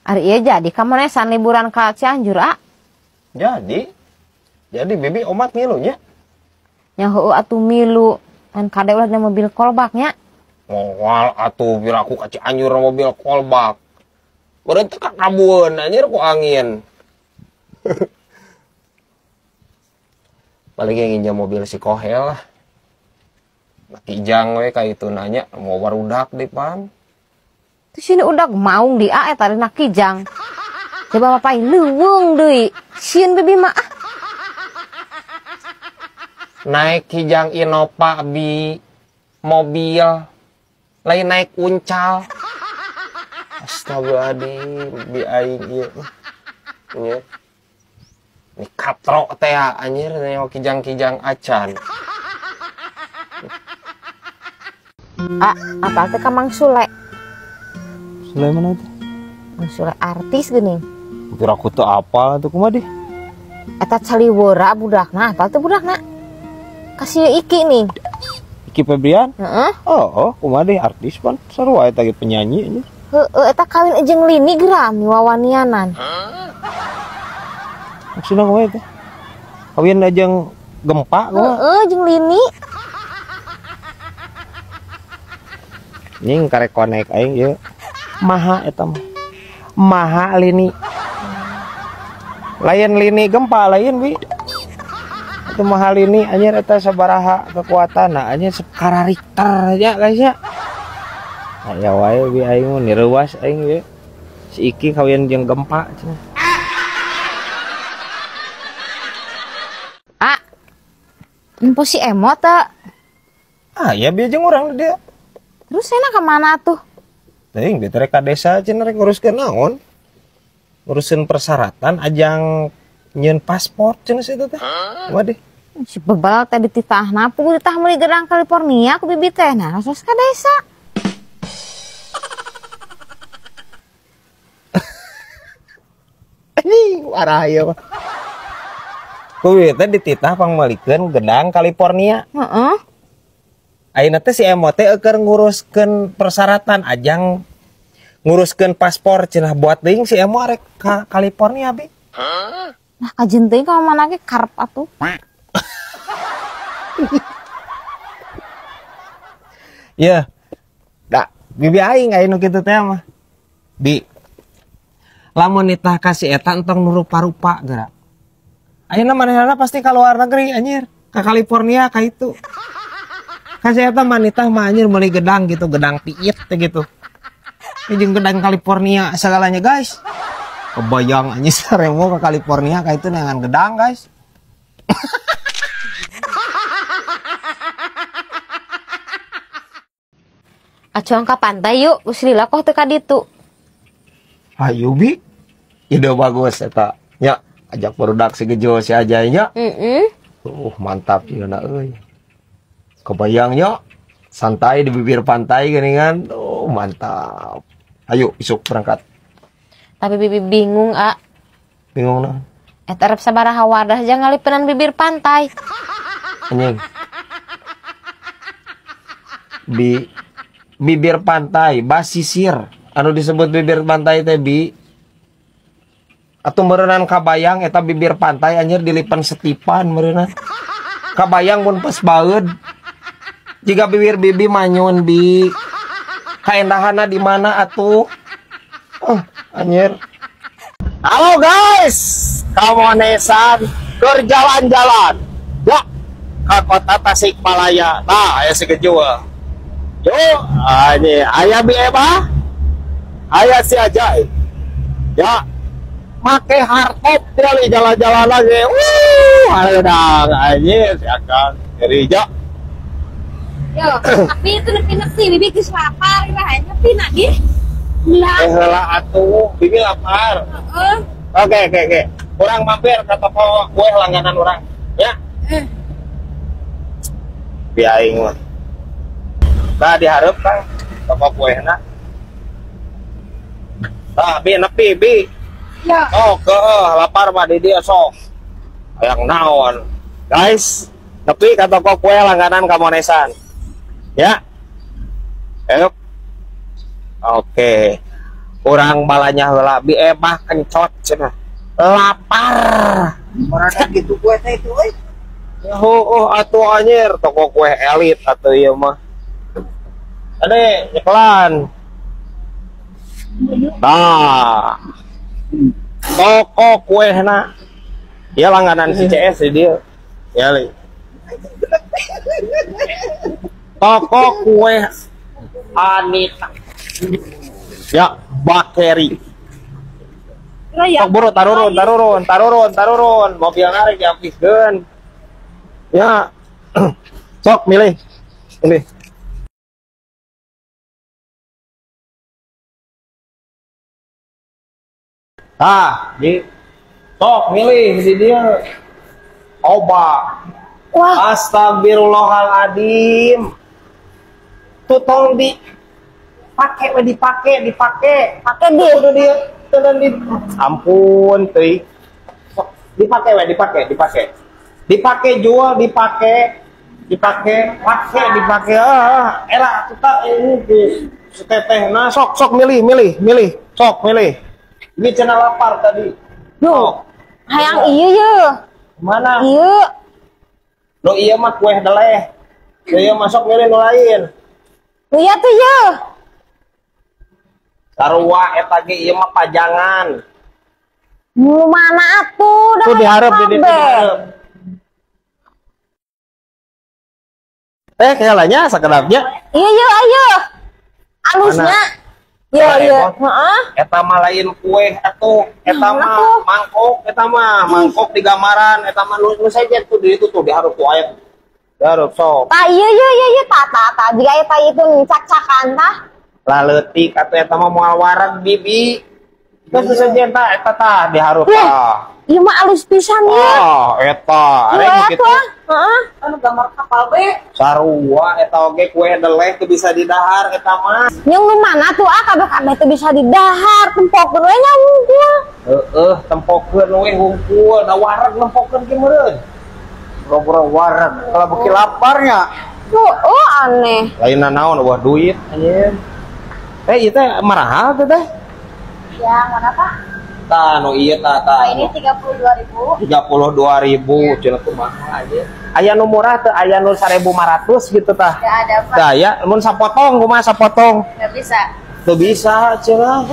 Ari iya jadi kamu nesan liburan ke Cianjur, ah? Jadi bibi omat ngilunya. Nyaho atuh milu, kan kade ulah di mobil kolbaknya. Moal atuh biar aku ke Cianjur mobil kolbak. Berarti kakabuan anjir ku angin. Paling yang nginjam mobil si Kohel lah. Kijang we kayak itu nanya mau barudak di pan. Terus ini udah mau di A tadi nak kijang. Coba papai leuweung deui. Sieun bibi mah. Naik kijang Innova bi mobil lain naik uncal. Astagfirullahaladzim bi aing ieu. Nya. Ini katro teh anjir neo kijang-kijang acan. Apa teh ka Mang Sule? Sule mana itu? Mang Sule artis geuning. Kira aku tuh apa tuh kumaha deh? Eta caliwora budakna, apa tuh budakna? Kasih Iki nih. Iki Febrian? Heeh. Oh, kumaha deh artis pan sarua eta ge penyanyi nya. Heeh, eta kawin jeung Lini Grami wawanianan. Maksudna kumaha eta? Kawin jeung Gempa kumaha? Heeh, jeung Lini. Ning karek konek aing ieu. Maha eta mah. Maha Lini. Lain Lini Gempa lain wi. Itu Maha Lini anjir eta sabaraha kekuatanna anjir sekara Richter aja guys ya. Aya wae wi aing mah nireuwas aing ieu. Si Iki kawin jeung Gempa cenah. Info si emot tak? Ya bieu jeung urang dia. Terus enak kemana tuh? Teuing di rek ka desa cenah rek nguruskeun naon? Ngurusin persyaratan ajang nyieun paspor cenah situ teh. Waduh. Si bebal teh dititahna puguh ditah meuli Gedang California ku bibi teh nah sos ka desa. Ini warah ya mah. Kuwi teh dititah pangmalikeun Gedang California. Heeh. Ayeuna teh si emot teh keur nguruskeun persyaratan ajang nguruskeun paspor cenah buat deing si emo rek ka California bi. Nah kajen teuing ka mana ge karep atuh. Ya. Da, bibi aing aya nu kitu teh mah. Bi. Lamun nitah ka si eta entong nu rupa-rupa geura. Ayeuna manehna pasti ka luar negeri anjir, ka California ka itu. Kasih eta manitah mah anjir meuli gedang gitu, gedang piit teh gitu. Ini jeung gedang California segalanya guys. Kebayang anjir saremo ke California ka itu dengan gedang guys. Acuan ka pantai yuk, geus lilakoh teu ka ditu. Ayo bi. Ide bagus eta. Nya, ajak barudak si Gejo si Ajay nya. Mantap ieu euy. Kebayangnya santai di bibir pantai geningan. Mantap. Ayo isuk berangkat. Tapi bibi bingung, A. Bingung nah. Eta rep sabaraha wadah jangan ngalipenan bibir pantai. Anjing. Bibir pantai, basisir. Anu disebut bibir pantai teh bi. Atuh meureunana kabayang eta bibir pantai anjir dilipan setipan meureunana. Kabayang mun pas baeud. Jika bibir bibi manyun bi. Kaendahanna di mana atuh? Anjir. Halo guys, kamonesan keur jalan-jalan. Ya, ka kota Tasikmalaya. Nah, aya si Gejo. Yo, ini aya bi Eba. Aya si Ajay. Ya, make hardtop dari jalan-jalan lagi. Aladang anjir si Akang gereja. Yo, tapi itu nepi-nepi, bibi geus lapar, bae nepi na di. Heula atuh, bibi lapar. Oke. Urang mampir ke toko kue langganan urang, ya. Biaing mah. Tah dihareup Kang, toko kuehna. Tah bi nepi bi. Ya. Oh, lapar mah di dia sok. Hayang naon. Guys, nepi ka toko kue langganan Kamonesan. Ya. Ayo. Oke. Orang balanya heula bi mah kencot cenah. Lapar. Merasa gitu kue teh itu euy. Oh, atuh anjir toko kue elit atuh ieu mah. Ade, iklan. Nah. Toko kue na. Ya langganan si CS di dia. Ya, Li. Toko kue Anita. Ya, bakeri. Ya. Sok buru tarurun. Mobil narik dihabiskeun. Ya. Sok milih. Ini. Di sok milih di dia. Oba. Wah, Astagfirullahaladzim. Tuh tolong dipakai. pakai di. Udah dia. Ampun, teuing. Sok dipakai. Dipakai jual, dipakai. Era kita ini setetehna sok milih. Sok milih. Ini cenah lapar tadi. Duh, hayang ieu ye. Mana? Ieu. Lo iya mah kue deleh. Lo iya masuk milih nu lain. Iya tuh ye. Sarua eta ge ieu mah pajangan. Mu mana atuh? Tuh diharap di ditu diharap. Kayaknya sakedapnya. Iya ye, ayo. Alusnya. Mana, Iya. Epon? Heeh. Eta mah lain kue atuh. Eta mah mangkok di gamaran. Eta mah nu saja tuh di itu tuh diharap tuh aya. Diharap sok. Tah iya tah. Jika eta itu cak-cakan tah. Lah leutik atuh eta mah moal wareg bibi. Terus saja eta tah diharap Wah. tah. Ieu mah alus pisan ye. Eta, Iya arek atuh. gitu. Heeh. Anu gambar kapal be. Sarua eta oge kue deleh teu bisa didahar eta mah. Yang nu mana tuh kabeh teh bisa didahar, tempokkeun we nya unggul. Tempokeun we hungkul, da wareg nempokeun ge meureun. Boro-boro wareg, kalau beki laparnya. Oh aneh. Lainna naon eueuh duit anjeun. Ieu teh mahal teh teh. Ya, mana Pak? Tah nu ieu tah. Ini 32.000. 32.000 cenah tuh mahal aja. Aya nu murah teh, aya nu 1.500 gitu tah. Enggak ada Pak. Da ya mun sapotong kumaha sapotong? Enggak bisa. Teu bisa cenah.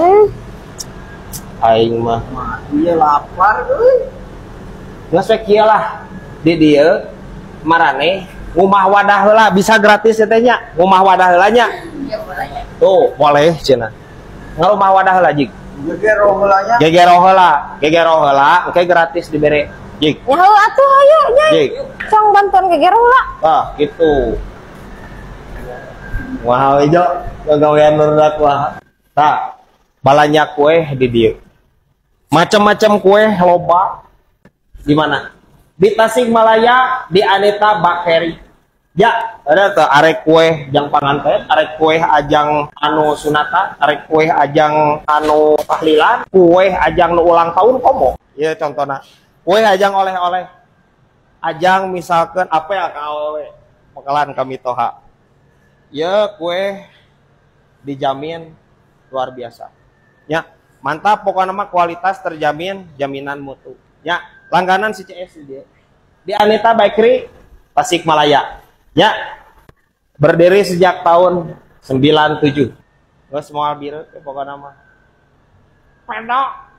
Aing mah Iya lapar euy. geus we kieu lah. Di dieu marane ngumah wadah heula bisa gratis ya teh nya. Ngumah wadah heula nya. Ya boleh. Tuh, boleh cenah. Ngarumah wadah heula jig. Gegero heulanya. Gegero heula, engke gratis dibere. Jig. Ya heuh atuh ayo nyai. Jig. Cong bantuan geger heula. Gitu. Wah, ijo gagawean nurdak wah. Tah, balanya kue di dieu. Macam-macam kue loba. Di mana? Di Tasikmalaya, di Anita Bakeri. Ya, ada tuh arek kue jang panganten, arek kue ajang anu sunatan, arek kue ajang anu tahlilan, kue ajang nu ulang tahun komo. Iya contohnya. Kue ajang oleh-oleh. Ajang misalkan apa ya KOW, pekalan kami toha. Ya kue dijamin luar biasa. Ya, mantap pokoknya mah kualitas terjamin, jaminan mutu. Ya, langganan si CS dia. Di Anita Bakery Tasikmalaya. Ya, berdiri sejak tahun 97. Nggak semua biru, pokoknya mah. Pendok.